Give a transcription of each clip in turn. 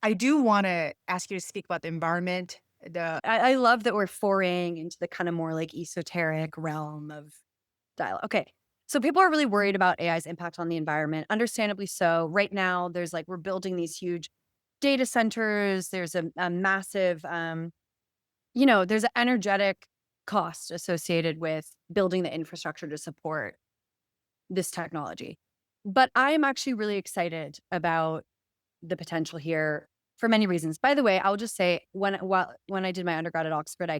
I do want to ask you to speak about the environment. The I love that we're foraying into the kind of more like esoteric realm of dialogue. Okay. So people are really worried about AI's impact on the environment, understandably so. Right now, there's like, we're building these huge data centers. There's a massive, there's an energetic cost associated with building the infrastructure to support this technology. But I am actually really excited about the potential here for many reasons. By the way, I'll just say when I did my undergrad at Oxford,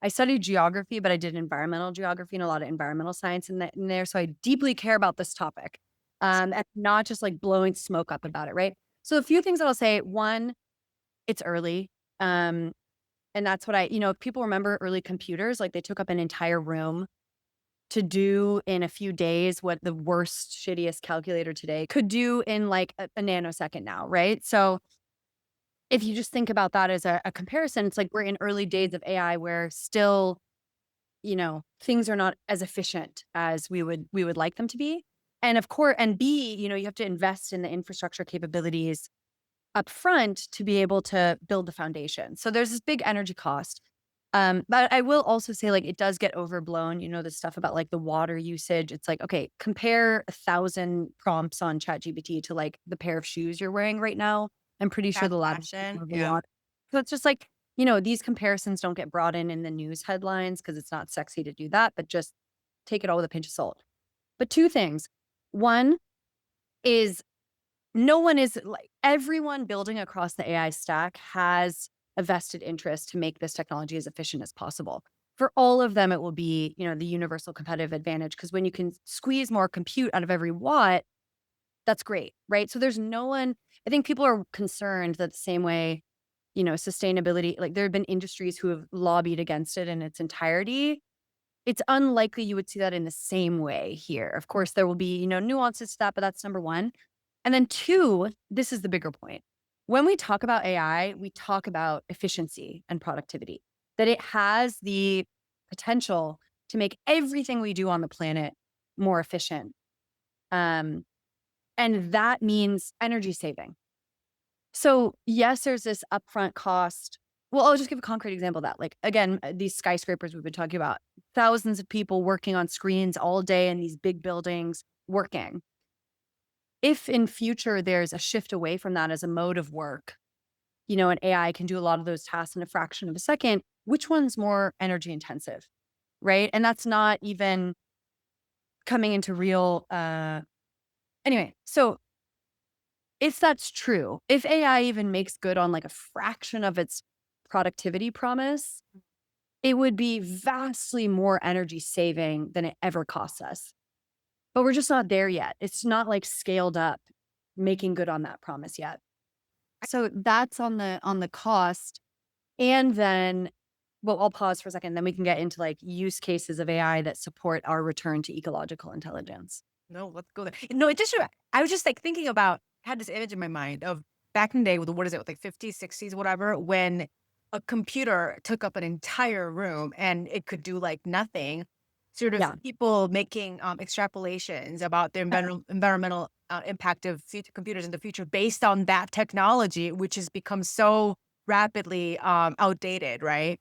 I studied geography, but I did environmental geography and a lot of environmental science in there. So I deeply care about this topic, and not just like blowing smoke up about it, right? So a few things that I'll say. One, it's early, um, and that's what if people remember early computers, like they took up an entire room to do in a few days what the worst, shittiest calculator today could do in like a nanosecond now, right? So if you just think about that as a comparison, it's like we're in early days of AI where still, things are not as efficient as we would like them to be. And of course, and B, you have to invest in the infrastructure capabilities up front to be able to build the foundation. So there's this big energy cost. But I will also say, like, it does get overblown, the stuff about like the water usage. It's like, okay, compare 1,000 prompts on ChatGPT to like the pair of shoes you're wearing right now. I'm pretty sure fast the latter fashion. of a Yeah. lot. So it's just like, these comparisons don't get brought in the news headlines because it's not sexy to do that, but just take it all with a pinch of salt. But two things. One is no one is like everyone building across the AI stack has a vested interest to make this technology as efficient as possible. For all of them, it will be, the universal competitive advantage because when you can squeeze more compute out of every watt, that's great, right? So there's no one, I think people are concerned that the same way, sustainability, like there have been industries who have lobbied against it in its entirety. It's unlikely you would see that in the same way here. Of course, there will be, nuances to that, but that's number one. And then two, this is the bigger point. When we talk about AI, we talk about efficiency and productivity, that it has the potential to make everything we do on the planet more efficient. Um, and that means energy saving. So, yes, there's this upfront cost. Well, I'll just give a concrete example of that. Like, again, these skyscrapers we've been talking about, thousands of people working on screens all day in these big buildings working. If in future there's a shift away from that as a mode of work, and AI can do a lot of those tasks in a fraction of a second, which one's more energy intensive? Right. And that's not even coming into real, anyway. So if that's true, if AI even makes good on like a fraction of its productivity promise, it would be vastly more energy saving than it ever costs us. But we're just not there yet. It's not like scaled up, making good on that promise yet. So that's on the cost. And then, well, I'll pause for a second, then we can get into like use cases of AI that support our return to ecological intelligence. No, let's go there. No, it just I was just like thinking about had this image in my mind of back in the day with what is it, with like 50s, 60s, whatever, when a computer took up an entire room and it could do like nothing. Sort of Yeah. people making extrapolations about the environmental impact of future computers in the future based on that technology, which has become so rapidly outdated, right?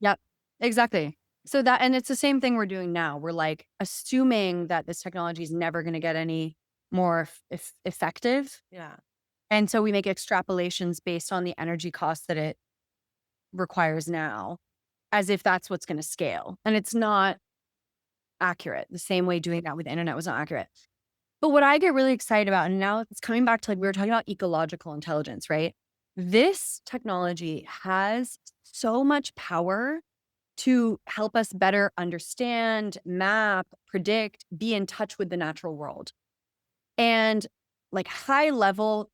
Yep. Exactly. So that, and it's the same thing we're doing now. We're like assuming that this technology is never going to get any more effective. Yeah. And so we make extrapolations based on the energy costs that it requires now, as if that's what's going to scale. And it's not accurate. The same way doing that with the internet was not accurate. But what I get really excited about, and now it's coming back to like we were talking about ecological intelligence, right? This technology has so much power to help us better understand, map, predict, be in touch with the natural world. And like high level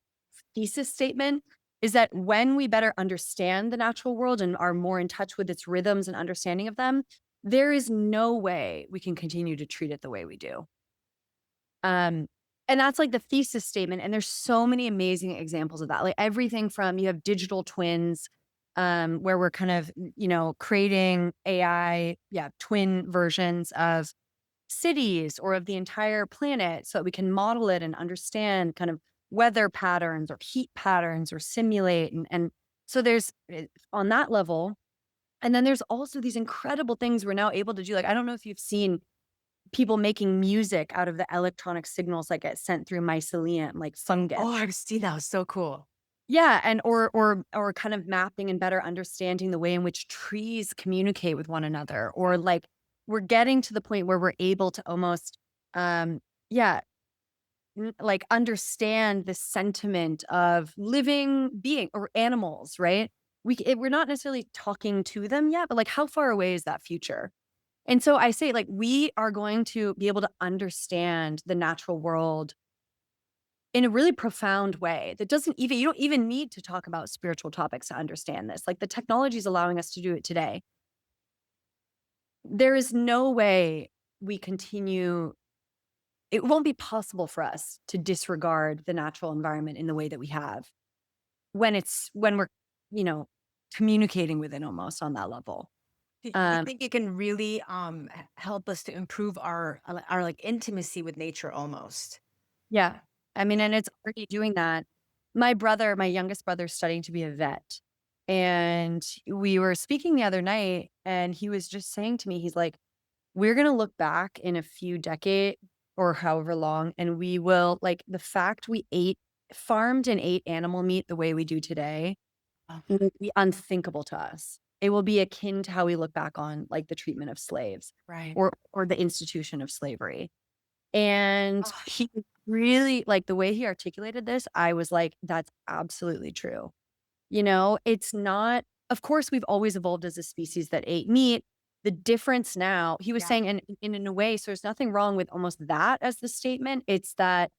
thesis statement is that when we better understand the natural world and are more in touch with its rhythms and understanding of them, there is no way we can continue to treat it the way we do. Um, and that's like the thesis statement. And there's so many amazing examples of that. Like everything from you have digital twins, where we're kind of, creating AI, yeah, twin versions of cities or of the entire planet so that we can model it and understand kind of weather patterns or heat patterns or simulate. And so there's on that level. And then there's also these incredible things we're now able to do. Like, I don't know if you've seen people making music out of the electronic signals that get sent through mycelium, like fungus. Oh, I've seen that. Was so cool. Yeah, and or kind of mapping and better understanding the way in which trees communicate with one another, Yeah. or like we're getting to the point where we're able to almost, um, yeah, like understand the sentiment of living being or animals, right? We're not necessarily talking to them yet, but like how far away is that future? And so I say, like, we are going to be able to understand the natural world in a really profound way that doesn't even you don't even need to talk about spiritual topics to understand this. Like, the technology is allowing us to do it today. There is no way we continue it won't be possible for us to disregard the natural environment in the way that we have when we're, you know, communicating with it almost on that level. You Um think it can really help us to improve our like intimacy with nature almost? Yeah. I mean, Yeah. and it's already doing that. My youngest brother's studying to be a vet. And we were speaking the other night, and he was just saying to me, he's like, we're going to look back in a few decades or however long, and we will, like, the fact we farmed and ate animal meat the way we do today Oh, will be unthinkable to us. It will be akin to how we look back on, like, the treatment of slaves right. or the institution of slavery. And Oh, he really like, the way he articulated this, I was like, "That's absolutely true." You know, it's not of course, we've always evolved as a species that ate meat. The difference now he was yeah. saying, and in a way, so there's nothing wrong with almost that as the statement. It's that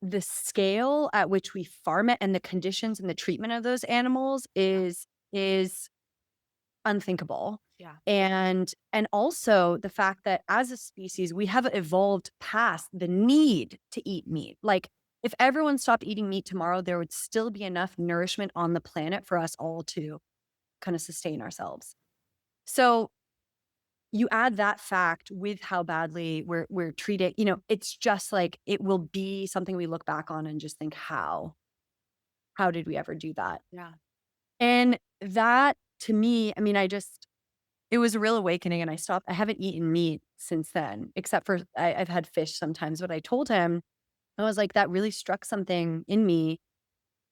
the scale at which we farm it and the conditions and the treatment of those animals Yeah. is unthinkable. Yeah. And also the fact that as a species, we have evolved past the need to eat meat. Like, if everyone stopped eating meat tomorrow, there would still be enough nourishment on the planet for us all to kind of sustain ourselves. So you add that fact with how badly we're treated, it's just like it will be something we look back on and just think, how did we ever do that? Yeah. And that to me, I mean, it was a real awakening, and I haven't eaten meat since then, except for I've had fish sometimes, but I told him, I was like, "That really struck something in me,"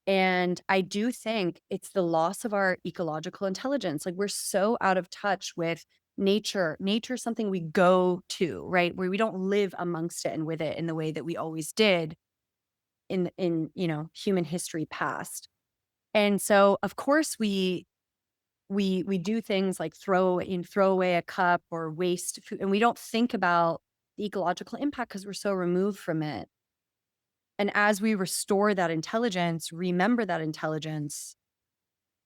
and I do think it's the loss of our ecological intelligence. Like, we're so out of touch with nature. Nature's something we go to, right? Where we don't live amongst it and with it in the way that we always did in human history past. And so, of course, we do things like throw away a cup or waste food, and we don't think about the ecological impact because we're so removed from it. And as we restore that intelligence, remember that intelligence,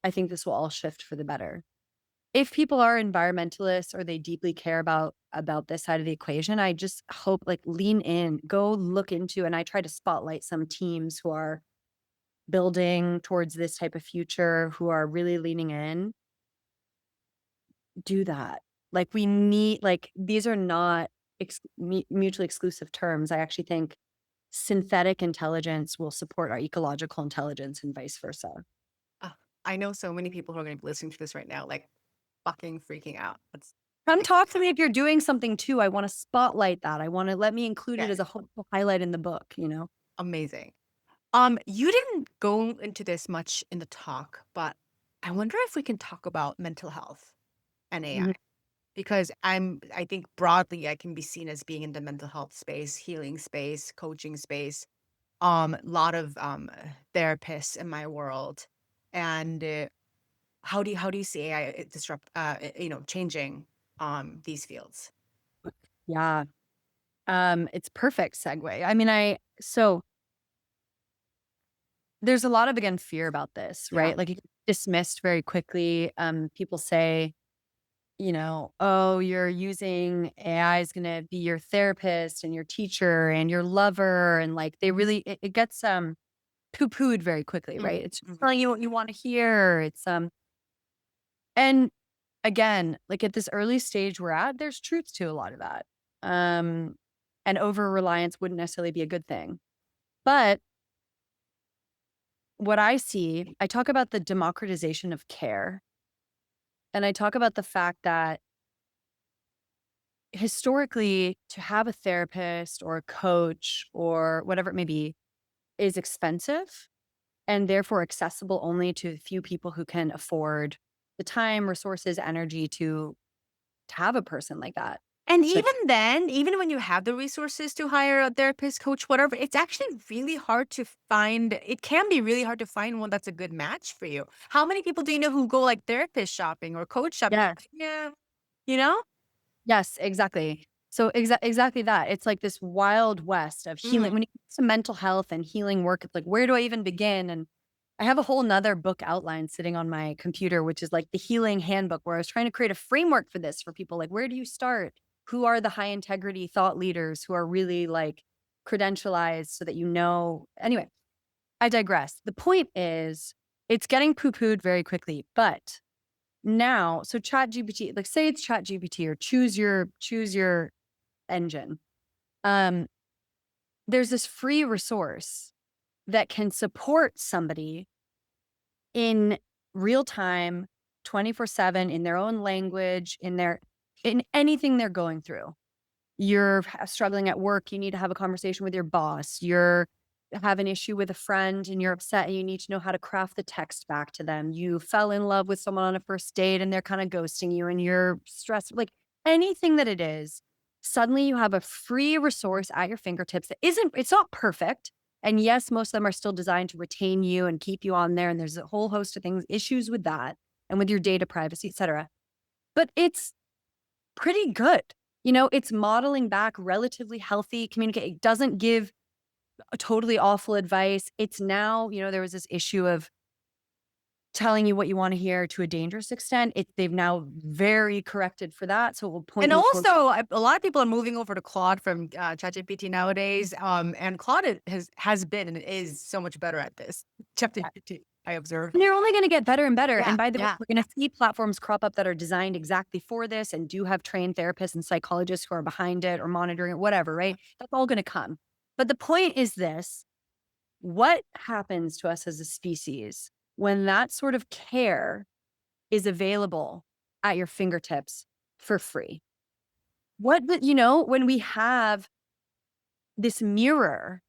I think this will all shift for the better. If people are environmentalists or they deeply care about this side of the equation, I just hope, like, lean in, go look into, and I try to spotlight some teams who are building towards this type of future, who are really leaning in. Do that. Like, we need like, these are not mutually exclusive terms. I actually think synthetic intelligence will support our ecological intelligence and vice versa. Ah, I know so many people who are going to be listening to this right now, like fucking freaking out. That's Come like, talk to me if you're doing something too. I wanna spotlight that. I wanna let me include it yeah, as a hopeful highlight in the book, you know? amazing. You didn't go into this much in the talk, but I wonder if we can talk about mental health and AI. Mhm. Because I think broadly I can be seen as being in the mental health space, healing space, coaching space. A lot of therapists in my world. And how do you see AI disrupt changing these fields? Yeah. It's perfect segue. I mean, so there's a lot of, again, fear about this, Yeah. right? Like, it gets dismissed very quickly. People say, "Oh, you're using AI is gonna be your therapist and your teacher and your lover," and, like, it gets, poo-pooed very quickly, right? Mhm, It's just mhm. telling you what you wanna hear. And again, like, at this early stage we're at, there's truth to a lot of that. Um, and over reliance wouldn't necessarily be a good thing. But what I see, I talk about the democratization of care, and I talk about the fact that historically, to have a therapist or a coach or whatever it may be is expensive and therefore accessible only to a few people who can afford the time, resources, energy to have a person like that. And But even then, even when you have the resources to hire a therapist, coach, whatever, it's actually really hard to find. It can be really hard to find one that's a good match for you. How many people do you know who go like therapist shopping or coach shopping? yes, Yeah, you know? yes, exactly. So exactly that. It's like this wild west of healing. Mhm. When it comes to mental health and healing work, it's like, where do I even begin? And I have a whole nother book outline sitting on my computer, which is like the healing handbook, where I was trying to create a framework for this for people. Like, where do you start? Who are the high integrity thought leaders who are really like credentialized so that you know? Anyway, I digress. The point is, it's getting poo pooed very quickly, but now, so Chat GPT, like say it's Chat GPT or choose your engine. Um, there's this free resource that can support somebody in real time, 24/7 in their own language, in anything they're going through. You're struggling at work, you need to have a conversation with your boss. You're have an issue with a friend and you're upset and you need to know how to craft the text back to them. You fell in love with someone on a first date and they're kind of ghosting you and you're stressed. Like anything that it is, suddenly you have a free resource at your fingertips that isn't, it's not perfect. And yes, most of them are still designed to retain you and keep you on there. And there's a whole host of things, issues with that and with your data privacy, et cetera. But it's pretty good. You know, it's modeling back relatively healthy communicate. It doesn't give a totally awful advice. It's now, there was this issue of telling you what you want to hear to a dangerous extent. They've now very corrected for that. So it will point And you towards also, a lot of people are moving over to Claude from ChatGPT nowadays. And Claude has been and is so much better at this. that. ChatGPT, I observe. And they're only going to get better and better. And Yeah, by the way, yeah. we're going to see platforms crop up that are designed exactly for this and do have trained therapists and psychologists who are behind it or monitoring it, whatever, right? That's all going to come. But the point is this: what happens to us as a species when that sort of care is available at your fingertips for free? When we have this mirror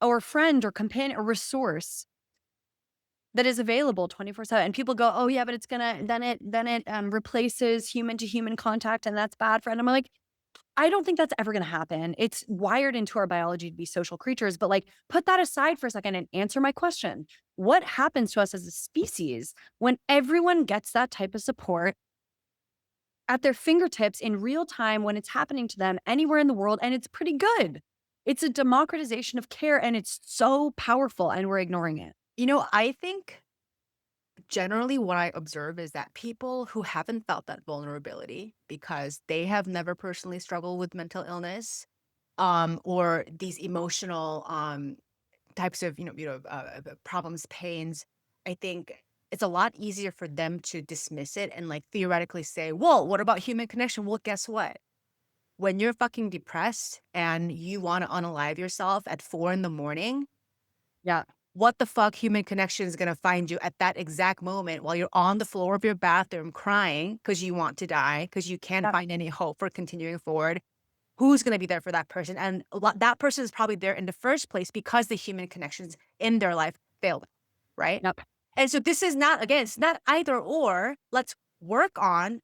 or friend or companion or resource that is available 24/7 and people go, "Oh yeah, but it's gonna then it replaces human to human contact and that's bad for," and I'm like, I don't think that's ever gonna happen. It's wired into our biology to be social creatures, but, like, put that aside for a second and answer my question. What happens to us as a species when everyone gets that type of support at their fingertips in real time when it's happening to them anywhere in the world, and it's pretty good? It's a democratization of care, and it's so powerful, and we're ignoring it. I think generally what I observe is that people who haven't felt that vulnerability because they have never personally struggled with mental illness, or these emotional types of problems, pains, I think it's a lot easier for them to dismiss it and like theoretically say, well, what about human connection? Well, guess what? When you're fucking depressed and you want to unalive yourself at 4 in the morning, Yeah. what the fuck human connection is gonna find you at that exact moment while you're on the floor of your bathroom crying because you want to die, because you can't Yep. find any hope for continuing forward? Who's gonna be there for that person? And that person is probably there in the first place because the human connections in their life failed, right? Yep. And so this is not, again, it's not either or. Let's work on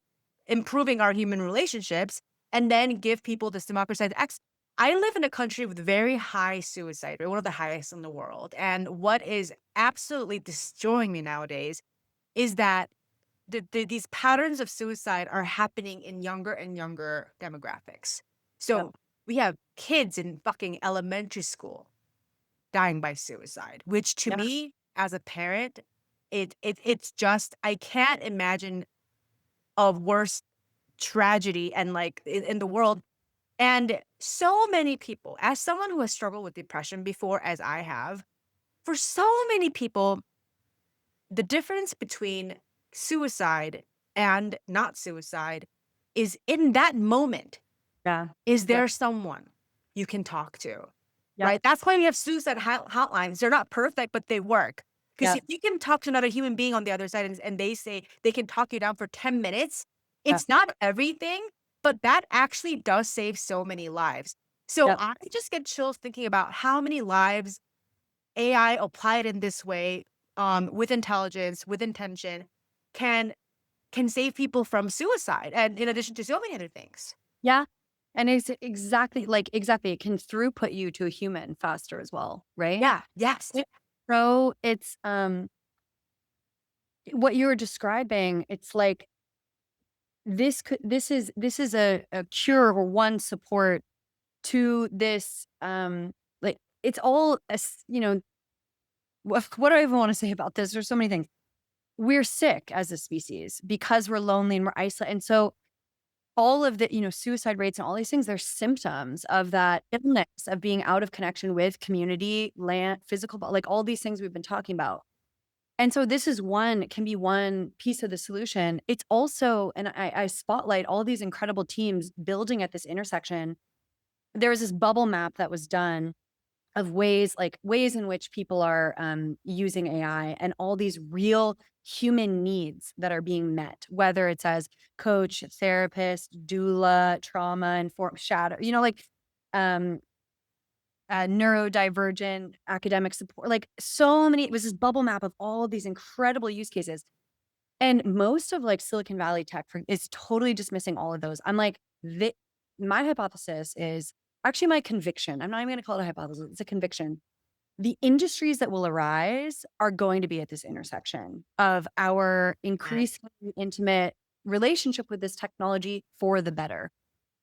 improving our human relationships and then give people this democratized access. I live in a country with very high suicide rate, one of the highest in the world. And what is absolutely destroying me nowadays is that these patterns of suicide are happening in younger and younger demographics. Yep. So we have kids in fucking elementary school dying by suicide, which to Yep. me as a parent, it's just I can't imagine a worse tragedy and like in the world. And so many people, as someone who has struggled with depression before, as I have, for so many people, the difference between suicide and not suicide is in that moment, Yeah. is Yep. there someone you can talk to, Yep. right? That's why we have suicide hotlines. They're not perfect, but they work. Because Yeah. if you can talk to another human being on the other side and they say they can talk you down for 10 minutes, Yeah. it's not everything, but that actually does save so many lives. So Yep. I just get chills thinking about how many lives AI applied in this way, with intelligence, with intention, can save people from suicide, and in addition to so many other things. Yeah. And it's exactly, it can throughput you to a human faster as well, right? Yeah. Yes. Yeah. So it's, what you were describing, it's like this is a cure or one support to this, like, it's all as what do I even wanna say about this? There's so many things. We're sick as a species because we're lonely and we're isolated, and so all of the, suicide rates and all these things, they're symptoms of that illness of being out of connection with community, land, physical, like all these things we've been talking about. And so this is one can be one piece of the solution. It's also, and I spotlight all these incredible teams building at this intersection. There was this bubble map that was done of ways in which people are using AI and all these real human needs that are being met, whether it's as coach, therapist, doula, trauma, informed shadow, um, neurodivergent academic support, like so many. It was this bubble map of all of these incredible use cases. And most of like Silicon Valley tech is totally dismissing all of those. I'm like, my hypothesis is actually my conviction. I'm not even going to call it a hypothesis. It's a conviction. The industries that will arise are going to be at this intersection of our increasingly intimate relationship with this technology for the better.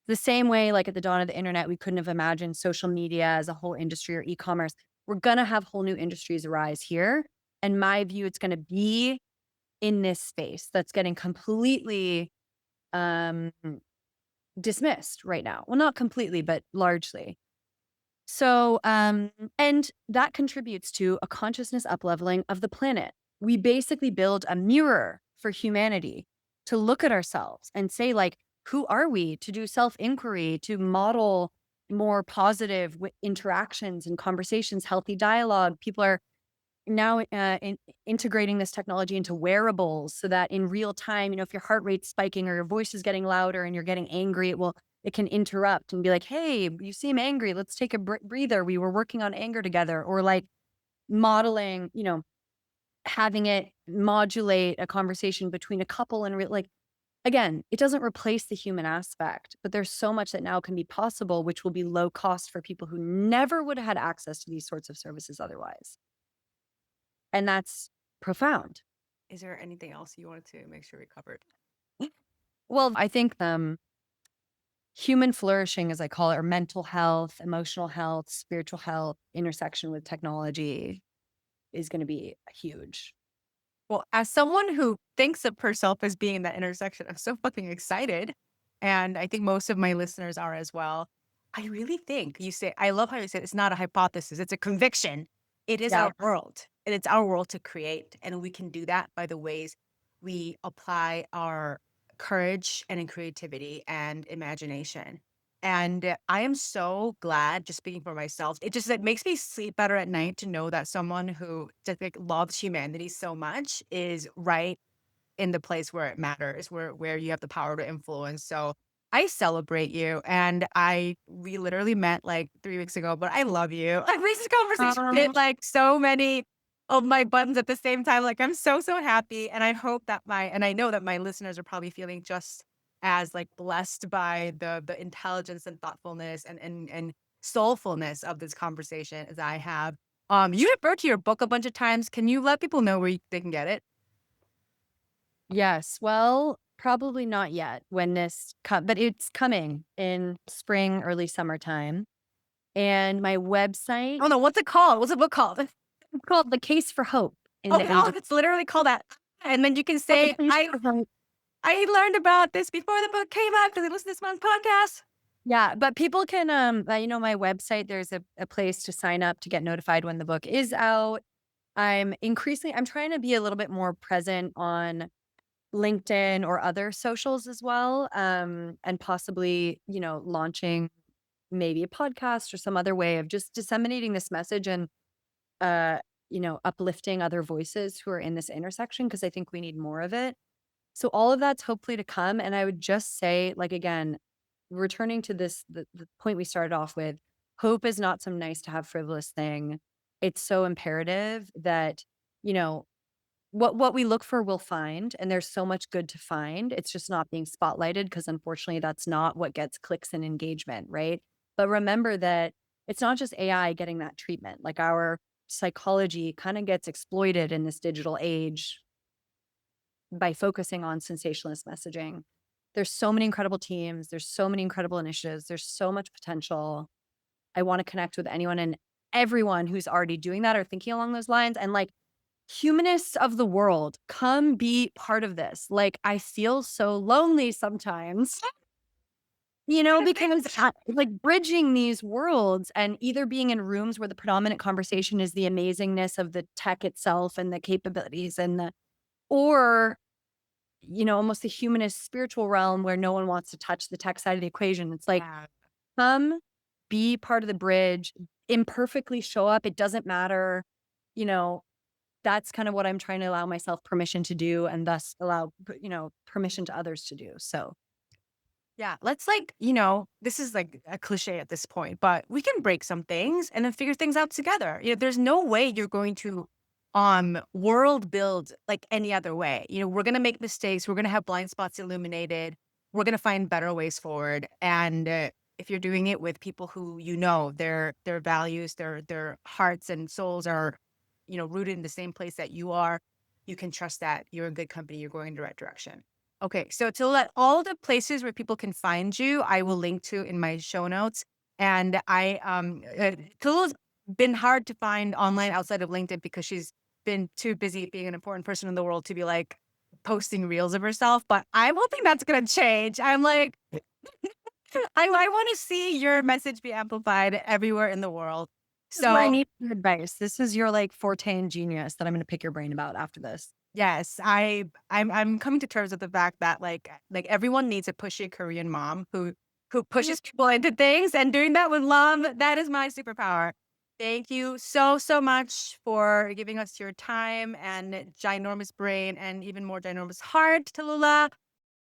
The same way, like at the dawn of the internet, we couldn't have imagined social media as a whole industry or e-commerce. We're going to have whole new industries arise here. And my view, it's going to be in this space that's getting completely um, dismissed right now. Well, not completely, but largely. So, and that contributes to a consciousness upleveling of the planet. We basically build a mirror for humanity to look at ourselves and say, like, who are we? To do self inquiry, to model more positive interactions and conversations, healthy dialogue. People are now integrating this technology into wearables so that in real time, if your heart rate's spiking or your voice is getting louder and you're getting angry, it can interrupt and be like, hey, you seem angry, let's take a breather, we were working on anger together. Or like modeling, having it modulate a conversation between a couple and like, again, it doesn't replace the human aspect, but there's so much that now can be possible, which will be low cost for people who never would have had access to these sorts of services otherwise. And that's profound. Is there anything else you wanted to make sure we covered? Well, I think human flourishing, as I call it, or mental health, emotional health, spiritual health, intersection with technology is going to be huge. Well, as someone who thinks of herself as being in that intersection, I'm so fucking excited. And I think most of my listeners are as well. I really think I love how you said it's not a hypothesis, it's a conviction. It is Yeah. our world, and it's our world to create. And we can do that by the ways we apply our courage and in creativity and imagination. And I am so glad, just speaking for myself, it makes me sleep better at night to know that someone who just like loves humanity so much is right in the place where it matters, where you have the power to influence. So I celebrate you, and we literally met like 3 weeks ago, but I love you. Like this conversation hit like so many of my buttons at the same time. Like I'm so happy, and I know that my listeners are probably feeling just as like blessed by the intelligence and thoughtfulness and soulfulness of this conversation as I have. You referred to your book a bunch of times. Can you let people know where they can get it? Yes. Well, probably not yet when but it's coming in spring, early summertime. And my website, Oh no, what's it called? What's the book called? it's called The Case for Hope in Oh, the Age oh, of it's literally called that. And then you can The say, Case for Hope. I learned about this before the book came out because I listened to this man's podcast. Yeah, but people can, my website, there's a place to sign up to get notified when the book is out. I'm trying to be a little bit more present on LinkedIn or other socials as well, and possibly, launching maybe a podcast or some other way of just disseminating this message and, uh, uplifting other voices who are in this intersection because I think we need more of it. So all of that's hopefully to come. And I would just say, like, again, returning to the point we started off with, hope is not some nice to have frivolous thing. It's so imperative that, you know, what we look for, we'll find, and there's so much good to find. It's just not being spotlighted because unfortunately that's not what gets clicks and engagement, right? But remember that it's not just AI getting that treatment. Like our psychology kind of gets exploited in this digital age by focusing on sensationalist messaging. There's so many incredible teams, there's so many incredible initiatives, there's so much potential. I want to connect with anyone and everyone who's already doing that or thinking along those lines. And like, humanists of the world, come be part of this. Like, I feel so lonely sometimes, because like bridging these worlds and either being in rooms where the predominant conversation is the amazingness of the tech itself and the capabilities or, almost the humanist spiritual realm where no one wants to touch the tech side of the equation. It's like, Yeah. come be part of the bridge, imperfectly show up. It doesn't matter, you know, that's kind of what I'm trying to allow myself permission to do and thus allow, permission to others to do. So, Yeah, let's this is like a cliche at this point, but we can break some things and then figure things out together. There's no way you're going to world build like any other way. We're going to make mistakes, we're going to have blind spots illuminated. We're going to find better ways forward. And if you're doing it with people who their values, their hearts and souls are rooted in the same place that you are, you can trust that you're in good company, you're going in the right direction. Okay, so to let all the places where people can find you, I will link to in my show notes. And Tallulah's been hard to find online outside of LinkedIn because she's been too busy being an important person in the world to be like posting reels of herself. But I'm hoping that's gonna change. I'm like, I want to see your message be amplified everywhere in the world. this is where I So need your advice. This is your like forte and genius that I'm going to pick your brain about after this. yes, I'm coming to terms with the fact that like everyone needs a pushy Korean mom who pushes people into things, and doing that with love, that is my superpower. Thank you so much for giving us your time and ginormous brain and even more ginormous heart, Tallulah.